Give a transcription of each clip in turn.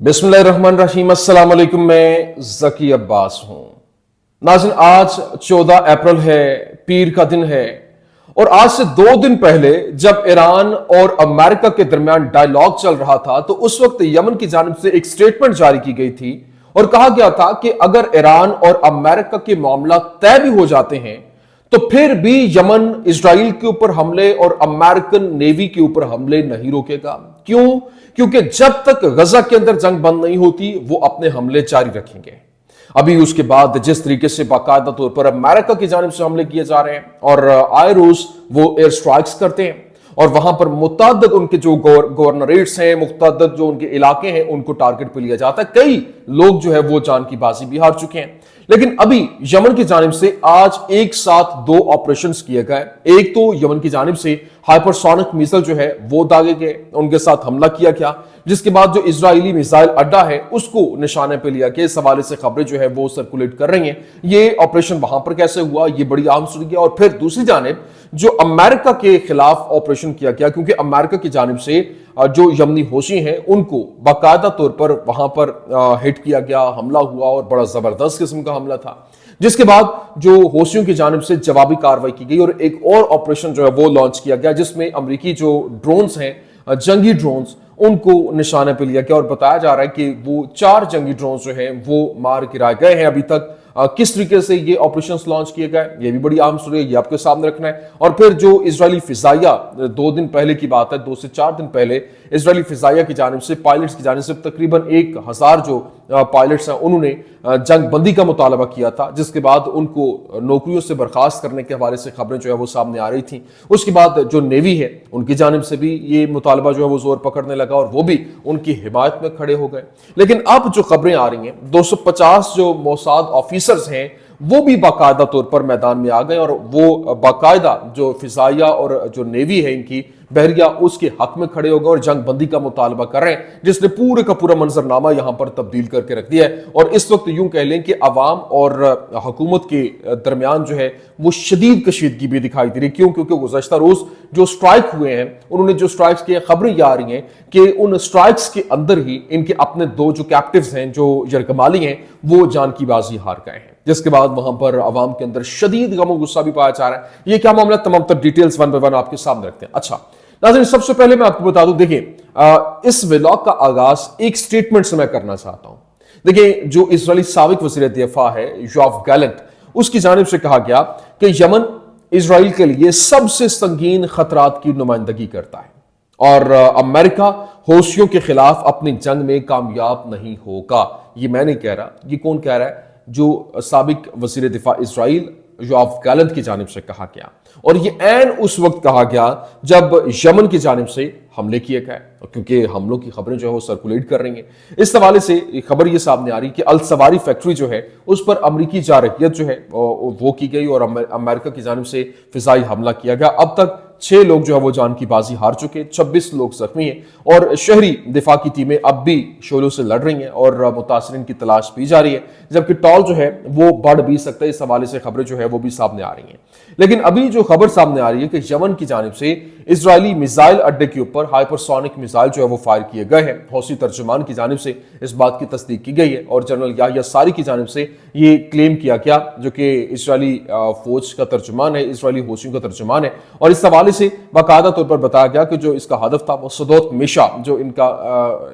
बिस्मिल्लाहिर्रहमानिर्रहीम। अस्सलाम वालेकुम। मैं ज़की अब्बास हूं। नाज़रीन, आज 14 अप्रैल है, पीर का दिन है। और आज से 2 दिन पहले जब ईरान और अमेरिका के दरमियान डायलॉग चल रहा था तो उस वक्त यमन की जानिब से एक स्टेटमेंट जारी की गई थी और कहा गया था कि अगर ईरान और अमेरिका के मामला तय भी हो जाते हैं तो फिर भी यमन इजराइल के ऊपर हमले और अमेरिकन नेवी के ऊपर हमले नहीं रोकेगा। क्यों? क्योंकि जब तक गजा के अंदर जंग बंद नहीं होती वो अपने हमले जारी रखेंगे। अभी उसके बाद जिस तरीके से बाकायदा तौर पर अमेरिका की जानिब से हमले किए जा रहे हैं और आए रोज वो एयर स्ट्राइक्स करते हैं और वहां पर मुतअद्दिद उनके जो गवर्नरेट्स हैं, मुतअद्दिद जो उनके इलाके हैं, उनको टारगेट पे लिया जाता है। कई लोग जो है वो जान की बाजी भी हार चुके हैं। लेकिन अभी यमन की जानिब से आज एक साथ 2 ऑपरेशंस किए गए। एक तो यमन की जानिब से हाइपरसोनिक मिसाइल जो है वो दागे गए, उनके साथ हमला किया गया, जिसके बाद जो इजरायली मिसाइल अड्डा है उसको निशाने पे लिया गया। इस हवाले से खबरें जो है वो सर्कुलेट कर रही हैं। ये ऑपरेशन वहां पर कैसे हुआ, ये बड़ी अहम सुनी गया। और फिर दूसरी जानिब जो अमेरिका के खिलाफ ऑपरेशन किया गया, क्योंकि अमेरिका की जानिब से जो यमनी होशी हैं उनको बाकायदा तौर पर वहां पर हिट किया गया, हमला हुआ और बड़ा जबरदस्त किस्म का हमला था, जिसके बाद जो होशियों की जानिब से जवाबी कार्रवाई की गई और एक और ऑपरेशन जो है वो लॉन्च किया गया, जिसमें अमेरिकी जो ड्रोन्स हैं, जंगी ड्रोन्स, उनको निशाने पे लिया गया। और बताया जा रहा है कि वो 4 जंगी ड्रोन्स जो हैं वो मार गिराए गए हैं। अभी तक किस तरीके से ये ऑपरेशंस लॉन्च किए गए, ये भी बड़ी अहम सुनी है, ये आपके सामने रखना है। और फिर जो इजरायली फिजाइया, 2 दिन पहले की बात है, 2 से 4 दिन पहले इजरायली फिजाइया की जानिब से, पायलट्स की जानिब से तकरीबन 1000 जो पायलट्स हैं उन्होंने जंग बंदी का मुतालबा किया था, जिसके बाद उनको नौकरियों से बर्खास्त करने के हवाले से खबरें जो है वो सामने आ रही थी। उसके बाद जो नेवी है उनकी जानिब से भी ये मुतालबा जो है वो जोर पकड़ने लगा और वो भी उनकी हिमायत में खड़े हो गए। लेकिन अब जो खबरें आ रही हैं, 250 जो मोसाद ऑफिसर्स हैं वो भी बाकायदा तौर पर मैदान में आ गए और वो बाकायदा जो फिजाइया और जो नेवी है इनकी बहरिया, उसके हक में खड़े हो गए और जंग बंदी का मुतालबा कर रहे हैं, जिसने पूरे का पूरा मंजरनामा यहां पर तब्दील करके रख दिया है। और इस वक्त यूं कह लें कि अवाम और हुकूमत के दरमियान जो है वो शदीद कशीदगी भी दिखाई दे रही। क्यों? क्योंकि गुज़श्ता रोज जो स्ट्राइक हुए हैं, उन्होंने जो स्ट्राइक्स किए, खबरें ये आ रही हैं कि उन स्ट्राइक्स के अंदर ही इनके अपने 2 जो कैप्टिव्स हैं, जो यरगमाली हैं, वो जान की बाजी हार गए हैं, जिसके बाद वहां पर अवाम के अंदर शदीद गम और गुस्सा भी पाया जा रहा है। ये क्या मामला, तमाम तर डिटेल्स 1 बाय 1 आपके सामने रखते हैं। अच्छा नाज़रीन, सबसे पहले मैं आपको बता दूं, देखिए इस व्लॉग का आगाज एक स्टेटमेंट से मैं करना चाहता हूं। देखिए जो इजरायली साबिक वज़ीर दिफा है योआव गैलेंट, उसकी जानिब से कहा गया कि यमन इजराइल के लिए सबसे संगीन खतरात की नुमाइंदगी करता है और अमेरिका होशियों के खिलाफ अपनी जंग में कामयाब नहीं होगा। ये मैं नहीं कह रहा, ये कौन कह रहा है? जो साबिक वज़ीर दिफा इजराइल योआव गैलेंट की जानिब से कहा गया। और ये ऐन उस वक्त कहा गया जब यमन की जानिब से हमले किए गए, क्योंकि हमलों की खबरें जो है वो सर्कुलेट कर रही हैं। इस हवाले से खबर ये सामने आ रही कि अल सवारी फैक्ट्री जो है उस पर अमरीकी जारहियत जो है वो की गई और अमेरिका की जानिब से फिजाई हमला किया गया। अब तक 6 लोग जो है वो जान की बाजी हार चुके, 26 लोग जख्मी हैं और शहरी दिफा की टीमें अब भी शोलों से लड़ रही हैं और मुतासरीन की तलाश की जा रही है, जबकि टॉल जो है वो बढ़ भी सकता है। इस हवाले से खबरें जो है वो भी सामने आ रही हैं। लेकिन अभी जो खबर सामने आ रही है कि यमन की जानिब से इजरायली मिसाइल अड्डे के ऊपर हाइपरसोनिक मिसाइल जो है वो फायर किए गए हैं। हौसी तर्जुमान की जानिब से इस बात की तस्दीक की गई है और जनरल याह्या सारी की जानिब से ये क्लेम किया गया, जो कि इजरायली फौज का तर्जुमान है, इजरायली होशियों का तर्जुमान है। और इस हवाले से बाकायदा तौर पर बताया गया कि जो इसका हदफ था वो सदोत मिशा जो इनका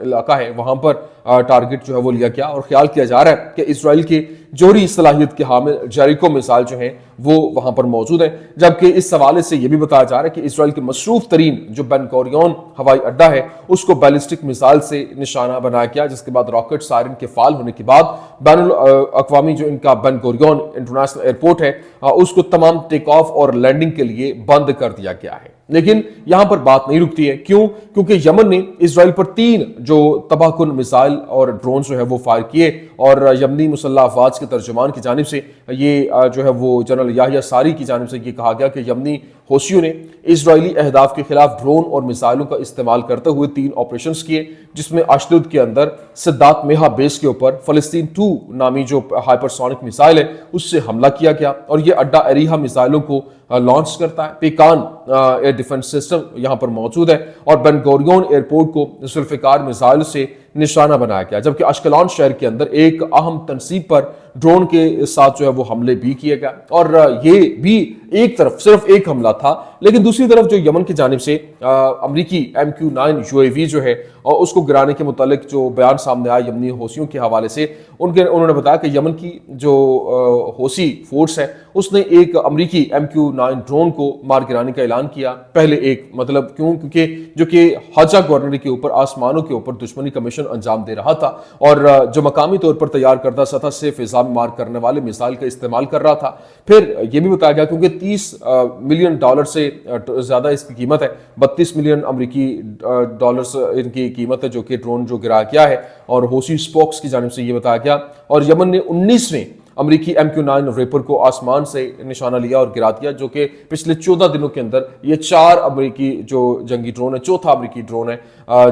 इलाका है वहां पर टारगेट जो है वो लिया गया और ख्याल किया जा रहा है कि इजराइल के जोहरी सलाहियत के हामिल जेरिको मिसाइल जो हैं वो वहां पर मौजूद है। जबकि इस हवाले से यह भी बताया जा रहा है कि इजराइल के मसरूफ तरीन जो बेन गोरियन हवाई अड्डा है उसको बैलिस्टिक मिसाइल से निशाना बनाया गया, जिसके बाद रॉकेट सायरन के फाल होने के बाद बैनुल अक़वामी जो इनका बेन गोरियन इंटरनेशनल एयरपोर्ट है उसको तमाम टेक ऑफ और लैंडिंग के लिए बंद कर दिया गया है। लेकिन यहां पर बात नहीं रुकती है। क्यों? क्योंकि यमन ने इजराइल पर 3 जो तबाहकुन मिसाइल और ड्रोन जो है वो फायर किए और यमनी मुसल्लह अफवाज के तर्जुमान की जानिब से ये जो है वो जनरल याह्या सारी की जानिब से ये कहा गया कि यमनी होशियों ने इजरायली अहदाफ के खिलाफ ड्रोन और मिसाइलों का इस्तेमाल करते हुए 3 ऑपरेशंस किए, जिसमें अशदुद के अंदर सिद्दात मेहा बेस के ऊपर फलस्तीन 2 नामी जो हाइपरसोनिक मिसाइल है उससे हमला किया गया और यह अड्डा अरीहा मिसाइलों को लॉन्च करता है। पेकान एयर डिफेंस सिस्टम यहां पर मौजूद है और बेन गोरियन एयरपोर्ट को जुल्फिकार मिसाइल से نشانہ بنایا گیا، جبکہ اشکلون شہر کے اندر ایک اہم تنصیب پر ڈرون کے ساتھ جو ہے وہ حملے بھی کیے گئے، اور یہ بھی ایک طرف صرف ایک حملہ تھا، لیکن دوسری طرف جو یمن کی جانب سے امریکی MQ-9 UAV جو ہے اور اس کو گرانے کے متعلق جو بیان سامنے آیا یمنی حوثیوں کے حوالے سے، انہوں نے بتایا کہ یمن کی جو حوثی فورس ہے اس نے ایک امریکی MQ-9 ڈرون کو مار گرانے کا اعلان کیا، پہلے ایک مطلب کیونکہ جو کہ حجہ گورنری کے اوپر آسمانوں کے اوپر دشمنی کا مشن انجام دے رہا تھا، اور جو مقامی طور پر تیار کردہ سطح سے فضا میں مار کرنے والے میزائل کا استعمال کر رہا تھا۔ پھر یہ بھی بتایا گیا کیونکہ $30 ملین سے زیادہ اس کی قیمت ہے، $32 ملین امریکی ڈالرز ان کی قیمت ہے جو کہ ڈرون جو گرایا گیا ہے، اور حوثی اسپوکس کی جانب سے یہ بتایا گیا، اور یمن نے 19ویں امریکی MQ-9 ریپر کو آسمان سے نشانہ لیا اور گرا دیا، جو کہ پچھلے 14 دنوں کے اندر یہ 4 امریکی جو جنگی ڈرون ہے، چوتھا امریکی ڈرون ہے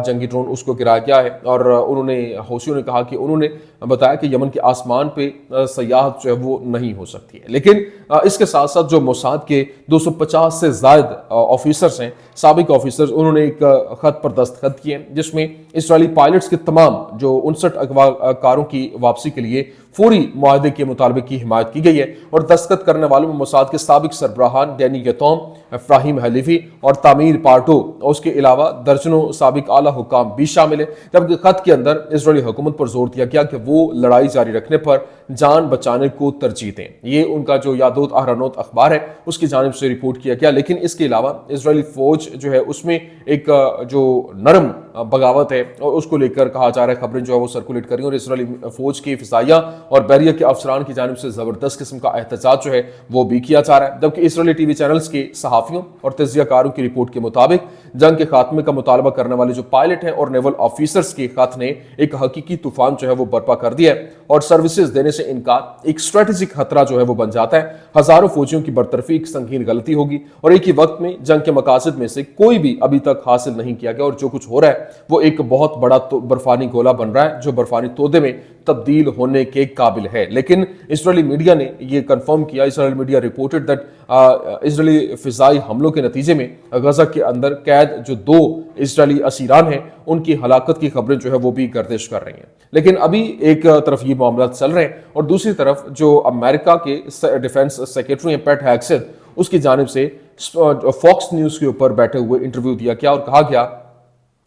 جنگی ڈرون، اس کو گرایا گیا ہے۔ اور انہوں نے حوثیوں نے کہا کہ انہوں نے بتایا کہ یمن کے آسمان پہ سیاحت جو ہے وہ نہیں ہو سکتی ہے، لیکن اس کے ساتھ ساتھ جو موساد کے 250 سے زائد آفیسرز ہیں، سابق آفیسرز، انہوں نے ایک خط پر دستخط کیے جس میں اسرائیلی پائلٹس کے تمام جو 59 اغوا کاروں کی واپسی کے لیے فوری معاہدے کے مطالبے کی حمایت کی گئی ہے، اور دستخط کرنے والوں میں موساد کے سابق سربراہان ڈینی یتوم، فراہیم حلیفی اور تعمیر پارٹو، اور اس کے علاوہ درجنوں سابق اعلیٰ حکام بھی شامل ہیں، جبکہ خط کے اندر اسرائیلی حکومت پر زور دیا گیا کہ وہ لڑائی جاری رکھنے پر جان بچانے کو ترجیح دیں۔ یہ ان کا جو یادوت اہرانوت اخبار ہے اس کی جانب سے رپورٹ کیا گیا، لیکن اس کے علاوہ اسرائیلی فوج جو ہے اس میں ایک جو نرم بغاوت ہے اور اس کو لے کر کہا جا رہا ہے، خبریں جو ہے وہ سرکولیٹ کر رہی ہیں، اور اسرائیلی فوج کی فضائیہ اور بحریہ کے افسران کی جانب سے زبردست قسم کا احتجاج جو ہے وہ بھی کیا جا رہا ہے، جبکہ اسرائیلی ٹی وی چینلز کے صحافیوں اور تجزیہ کاروں کی رپورٹ کے مطابق جنگ کے خاتمے کا مطالبہ کرنے والے جو پائلٹ ہیں اور نیول آفیسرز کے خط نے ایک حقیقی طوفان جو ہے وہ برپا کر دیا ہے، اور سروسز دینے سے انکار ایک اسٹریٹجک خطرہ جو ہے وہ بن جاتا ہے۔ ہزاروں فوجیوں کی برطرفی ایک سنگین غلطی ہوگی، اور ایک ہی وقت میں جنگ کے مقاصد میں سے کوئی بھی ابھی تک حاصل نہیں کیا گیا، اور جو کچھ ہو رہا ہے وہ ایک بہت بڑا برفانی گولہ بن رہا ہے جو برفانی تودے میں تبدیل ہونے کے قابل ہے۔ لیکن اسرائیلی میڈیا نے یہ کنفرم کیا، اسرائیلی میڈیا رپورٹڈ دیٹ اسرائیلی فضائی حملوں کے نتیجے میں غزہ کے اندر قید جو 2 اسرائیلی اسیران ہیں ان کی ہلاکت کی خبریں جو ہے وہ بھی گردش کر رہی ہیں۔ لیکن ابھی ایک طرف یہ معاملات چل رہے ہیں، اور دوسری طرف جو امریکہ کے ڈیفنس سیکرٹری ہیں پیٹ ہیگسیت، اس کی جانب سے فاکس نیوز کے اوپر بیٹھے ہوئے انٹرویو دیا گیا، اور کہا گیا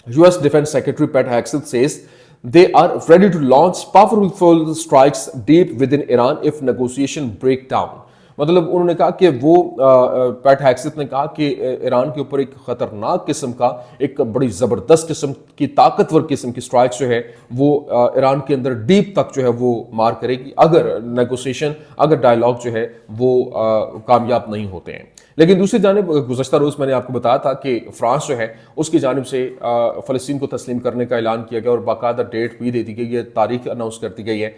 US Defense Secretary Pat Hegseth says they are ready to launch powerful strikes deep within Iran if negotiation break down۔ مطلب انہوں نے کہا کہ وہ پیٹ ہیگسیت نے کہا کہ ایران کے اوپر ایک خطرناک قسم کا ایک بڑی زبردست قسم کی طاقتور قسم کی سٹرائکس جو ہے وہ ایران کے اندر ڈیپ تک جو ہے وہ مار کرے گی اگر نیگوسیشن، اگر ڈائیلاگ جو ہے وہ کامیاب نہیں ہوتے ہیں۔ لیکن دوسری جانب گزشتہ روز میں نے آپ کو بتایا تھا کہ فرانس جو ہے اس کی جانب سے فلسطین کو تسلیم کرنے کا اعلان کیا گیا، اور باقاعدہ ڈیٹ بھی دے دی گئی ہے، تاریخ اناؤنس کر دی گئی ہے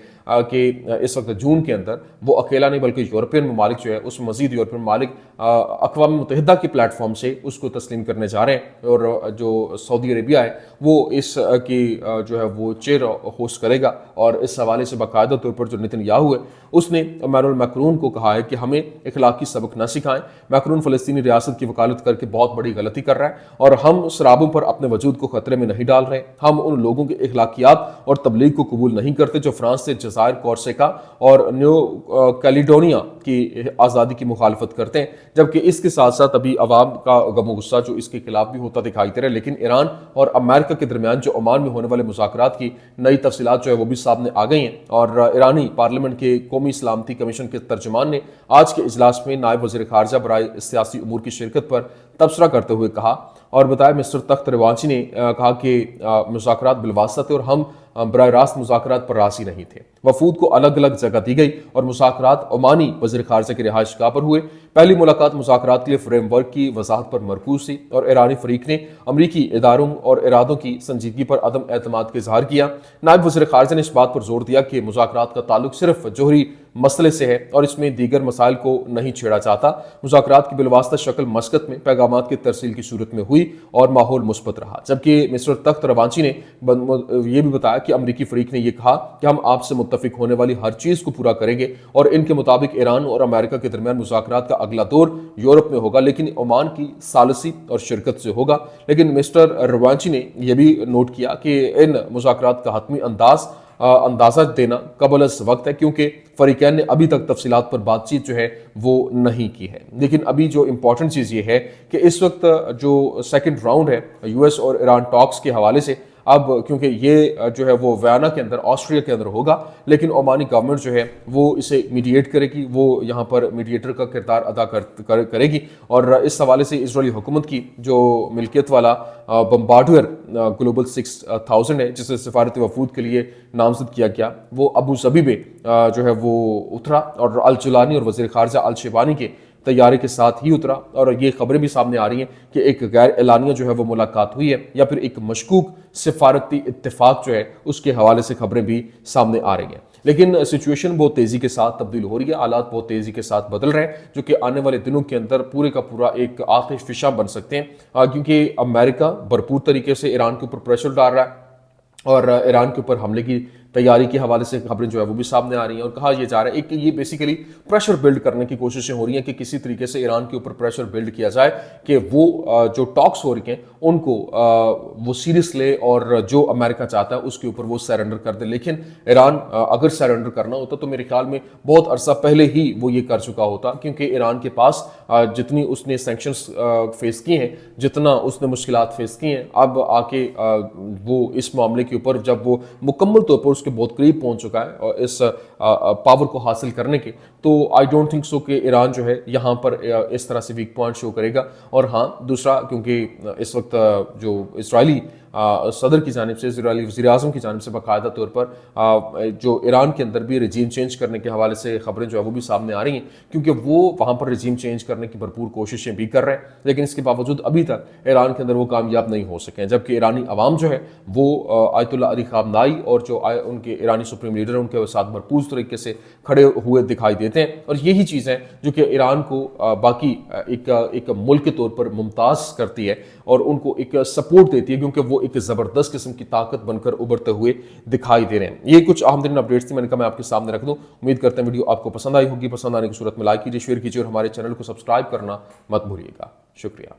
کہ اس وقت جون کے اندر وہ اکیلا نہیں بلکہ یورپین ممالک جو ہے اس مزید یورپین ممالک اقوام متحدہ کے پلیٹ فارم سے اس کو تسلیم کرنے جا رہے ہیں، اور جو سعودی عربیہ ہے وہ اس کی جو ہے وہ چیئر ہوسٹ کرے گا۔ اور اس حوالے سے باقاعدہ طور پر جو نتن یاہو ہے اس نے ایمانوئل میکرون کو کہا ہے کہ ہمیں اخلاقی سبق نہ سکھائیں۔ میکرون فلسطینی ریاست کی وکالت کر کے بہت بڑی غلطی کر رہا ہے، اور ہم سرابوں پر اپنے وجود کو خطرے میں نہیں ڈال رہے۔ ہم ان لوگوں کے اخلاقیات اور تبلیغ کو قبول نہیں کرتے جو فرانس سے جزائر کورسیکا اور نیو کیلیڈونیا کی آزادی کی مخالفت کرتے ہیں، جبکہ اس کے ساتھ ساتھ ابھی عوام کا غم و غصہ جو اس کے خلاف بھی ہوتا دکھائی دے رہا ہے۔ لیکن ایران اور امریکہ کے درمیان جو عمان میں ہونے والے مذاکرات کی نئی تفصیلات جو ہے وہ بھی سامنے آ گئی ہیں، اور ایرانی پارلیمنٹ کے قومی سلامتی کمیشن کے ترجمان نے آج کے اجلاس میں نائب وزیر خارجہ برائے سیاسی امور کی شرکت پر تبصرہ کرتے ہوئے کہا اور بتایا مسٹر تخت روانچی نے کہا کہ مذاکرات بالواسطہ تھے اور ہم براہ راست مذاکرات پر راضی نہیں تھے۔ وفود کو الگ الگ جگہ دی گئی اور مذاکرات عمانی وزیر خارجہ کی رہائش گاہ پر ہوئے۔ پہلی ملاقات مذاکرات کے لیے فریم ورک کی وضاحت پر مرکوز تھی، اور ایرانی فریق نے امریکی اداروں اور ارادوں کی سنجیدگی پر عدم اعتماد کا اظہار کیا۔ نائب وزیر خارجہ نے اس بات پر زور دیا کہ مذاکرات کا تعلق صرف جوہری مسئلے سے ہے اور اس میں دیگر مسائل کو نہیں چھیڑا جاتا۔ مذاکرات کی بالواسطہ شکل مسقط میں پیغامات کی ترسیل کی صورت میں ہوئی۔ हुई और माहौल मुस्बत रहा। जबकि मिस्टर तख्त रवांची ने यह भी बताया कि अमरीकी फरीक ने यह कहा कि हम आपसे मुत्तफिक होने वाली हर चीज को पूरा करेंगे और इनके मुताबिक ईरान और अमेरिका के दरमियान मुज़ाकरात का अगला दौर यूरोप में होगा, लेकिन ओमान की सालसी और शिरकत से होगा। लेकिन मिस्टर रवांची ने यह भी नोट किया कि इन मुज़ाकरात का हतमी अंदाजा देना कबल अज़ वक्त है, क्योंकि फरीकैन ने अभी तक तफसीलात पर बातचीत जो है वो नहीं की है। लेकिन अभी जो इंपॉर्टेंट चीज़ ये है कि इस वक्त जो सेकंड राउंड है यूएस और ईरान टॉक्स के हवाले से, अब क्योंकि ये जो है वो वियना के अंदर, ऑस्ट्रिया के अंदर होगा, लेकिन ओमानी गवर्नमेंट जो है वो इसे मीडिएट करेगी, वो यहाँ पर मीडिएटर का किरदार अदा करेगी। और इस हवाले से इजरायली हुकूमत की जो मिल्कियत वाला बम्बार्डियर ग्लोबल 6000 है, जिसे सिफारती वफूद के लिए नामजद किया गया, वो अबू ज़बी में जो है वो उतरा और अल जुलानी और वज़ीर ख़ारजा अल शेबानी के तैयारी के साथ ही उतरा। और ये खबरें भी सामने आ रही हैं कि एक गैर एलानिया जो है वो मुलाकात हुई है, या फिर एक मशकूक सिफारती इत्तेफाक जो है उसके हवाले से खबरें भी सामने आ रही हैं। लेकिन सिचुएशन बहुत तेज़ी के साथ तब्दील हो रही है, हालात बहुत तेज़ी के साथ बदल रहे हैं, जो कि आने वाले दिनों के अंदर पूरे का पूरा एक आतिश फिशा बन सकते हैं, क्योंकि अमेरिका भरपूर तरीके से ईरान के ऊपर प्रेशर डाल रहा है और ईरान के ऊपर हमले की तैयारी के हवाले से खबरें जो है वो भी सामने आ रही हैं। और कहा यह जा रहा है कि ये बेसिकली प्रेशर बिल्ड करने की कोशिशें हो रही हैं कि किसी तरीके से ईरान के ऊपर प्रेशर बिल्ड किया जाए कि वो जो टॉक्स हो रही हैं उनको वो सीरियस ले और जो अमेरिका चाहता है उसके ऊपर वो सरेंडर कर दे। लेकिन ईरान अगर सरेंडर करना होता तो मेरे ख्याल में बहुत अरसा पहले ही वो ये कर चुका होता, क्योंकि ईरान के पास जितनी उसने सैंक्शंस फेस किए हैं, जितना उसने मुश्किलात फेस की हैं, अब आके वो इस मामले के ऊपर जब वो मुकम्मल तौर पर उसके बहुत करीब पहुंच चुका है और इस पावर को हासिल करने के, तो आई डोंट थिंक सो कि ईरान जो है यहाँ पर इस तरह से वीक पॉइंट शो करेगा। और हाँ, दूसरा, क्योंकि इस वक्त जो इजरायली सदर की जानिब से, इजरायली वज़ीर आज़म की जानिब से बाकायदा तौर पर जो ईरान के अंदर भी रजीम चेंज करने के हवाले से खबरें जो है वो भी सामने आ रही हैं, क्योंकि वो वहाँ पर रजीम चेंज करने की भरपूर कोशिशें भी कर रहे हैं, लेकिन इसके बावजूद अभी तक ईरान के अंदर वो कामयाब नहीं हो सके हैं। जबकि ईरानी अवाम जो है वो आयतुल्लाह अली ख़ामनाई और जो उनके ईरानी सुप्रीम लीडर हैं उनके साथ भरपूर तरीके से खड़े हुए दिखाई देते हैं। और यही चीज़ है जो कि ईरान को बाकी एक मुल्क के तौर पर मुमताज़ करती है और उनको एक सपोर्ट देती है, क्योंकि वो एक ज़बरदस्त किस्म की ताकत बनकर उभरते हुए दिखाई दे रहे हैं। ये कुछ अहम तरीन अपडेट्स थी, मैंने कहा मैं आपके सामने रख दूं। उम्मीद करते हैं वीडियो आपको पसंद आई होगी। पसंद आने की सूरत में लाइक कीजिए, शेयर कीजिए और हमारे चैनल को सब्सक्राइब करना मत भूलिएगा। शुक्रिया।